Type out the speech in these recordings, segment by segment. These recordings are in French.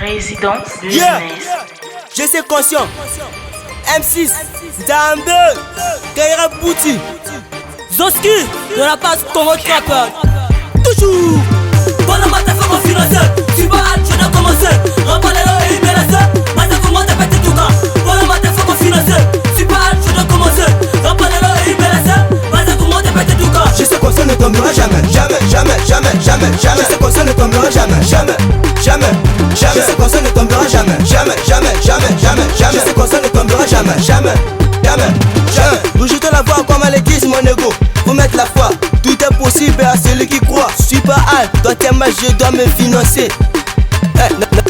Résidence Yeah, Business. je suis conscient. M6, Zambe, Kaira Bouti, Zoski, de la base Congo Trapper. Toujours. Bonne matin, faut qu'on finance. Tu vas hâte, je dois commencer. Rembalez-le et il me laisse. Matin, faut monter, péter tout cas. Bonne matin, faut qu'on finance. Tu vas hâte, je dois commencer. Rembalez-le et il me laisse. Matin, faut monter, péter tout cas. Je sais qu'on ne tombera jamais, jamais, jamais, jamais, jamais, jamais. Je sais qu'on ne tombera jamais, jamais, jamais, jamais. Je sais qu'on ne tombera jamais, jamais, jamais, jamais, jamais, jamais. Je sais qu'on ne tombera jamais, jamais, jamais, jamais. Vous jetez la voix comme à l'église, mon ego. Vous mettez la foi, tout est possible à celui qui croit. Je suis pas hal, toi t'es mal, je dois me financer.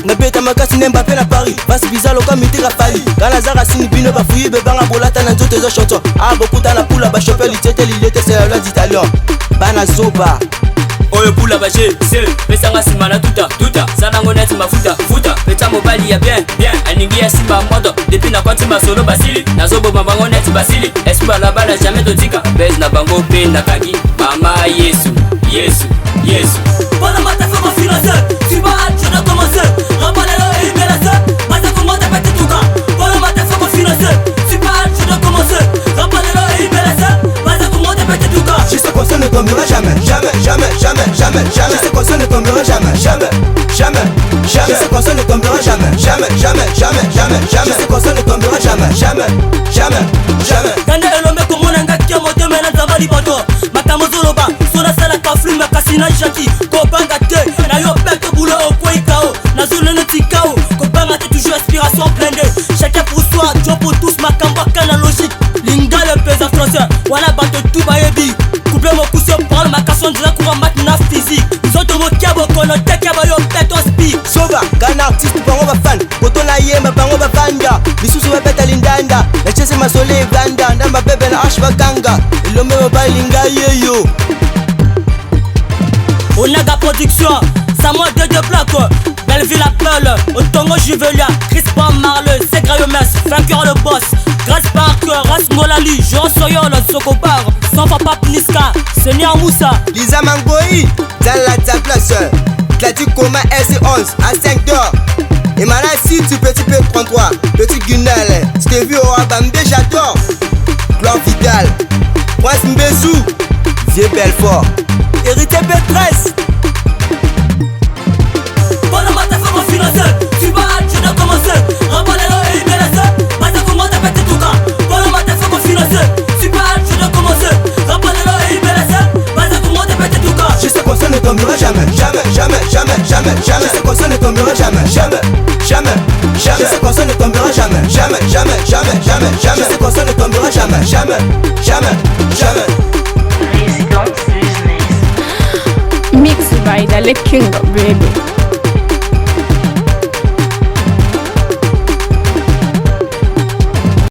Nabeta makasi Mbappé na Paris basi bizalo comme mitira fali kana zara sini bino ba fuyi be banga bolata na nzoto zo chanson beaucoup ta na pula ba choper litete lilete c'est la d'italien bana zoba oyo pula ba je se pesanga simana tuta sana ngona ti mafuta futa peta mobali ya bien aningi ya simba moto depuis na kwati masolo basili nazobo mabango net basili espa la bala jamais totika bez na bango pe na kaki mama Yesu Bonne matin, faut qu'on finance. Tu vas hâte, je dois commencer. Rembalez-le et il me laisse. Matin, faut monter, péter tout cas. Bonne matin, faut qu'on finance. Tu vas hâte, je dois commencer. Rembalez-le et il me laisse. Matin, faut monter, péter tout cas. Je sais qu'on ne tombera jamais, jamais, jamais, jamais, jamais, jamais. Je sais qu'on ne tombera jamais, jamais, jamais, jamais. Je sais qu'on ne tombera jamais, jamais, jamais, jamais, jamais, jamais. Je sais qu'on ne tombera jamais, jamais, jamais, jamais. Kande elombe komona ngaki ya moto mena nzamba liboto. Makambo zoloba, sona sala kaflu makasina jaki. Kopanga te, na yo perte boulot au koi kao. Na zone ne tikao, kopanga te toujours aspiration pleine. Chacun pour soi, Dieu pour tous, makambo kana logique. Linga le pesa français, wana bato tout bayebi. Couple mon cousin parle ma casson de la cour mat na physique. Zoto mo kiabo kono teke ba yo peto speak. Soba, kana artiste bango ba fan. Koto na yema bango ba banda. Bisusu ba beta lindanda. Na chese masole banda, ndamba bebe na ash baganga. Ilome ba linga yeyo. Onaga Production, Samuel de Black, Belleville Apple, Otongo Juvelia, Chris Marle, Segrayomes, Franker le Boss, Grace Parker, Ras Molali, Jean Soyol, Sokobar, Sanfa Papniska, Seigneur Moussa, Lisa Mangoi, Zala Zaplace, Tlati Koma S11 à 5 d'or. Et Malassi, tu petit P33, petit Gunel, Stevie Oabambe, j'adore. Clan Vidal, Prince Mbezou, Vieux Belfort. Héritier P13. Bonne matin, faut qu'on finance. Tu vas hâte, je dois commencer. Rembalez-le et il me laisse. Matin, faut monter, péter tout cas. Bonne matin, faut qu'on finance. Tu vas hâte, je dois commencer. Rembalez-le et il me laisse. Matin, faut monter, péter tout cas. Je sais qu'on ne tombera jamais, jamais, jamais, jamais, jamais, jamais. Je sais qu'on ne tombera jamais, jamais, jamais, jamais. Je sais qu'on ne tombera jamais, jamais, jamais, jamais, jamais, jamais. Je sais qu'on ne tombera jamais, jamais, jamais, jamais. Résidence Business. Mixed by the King, baby.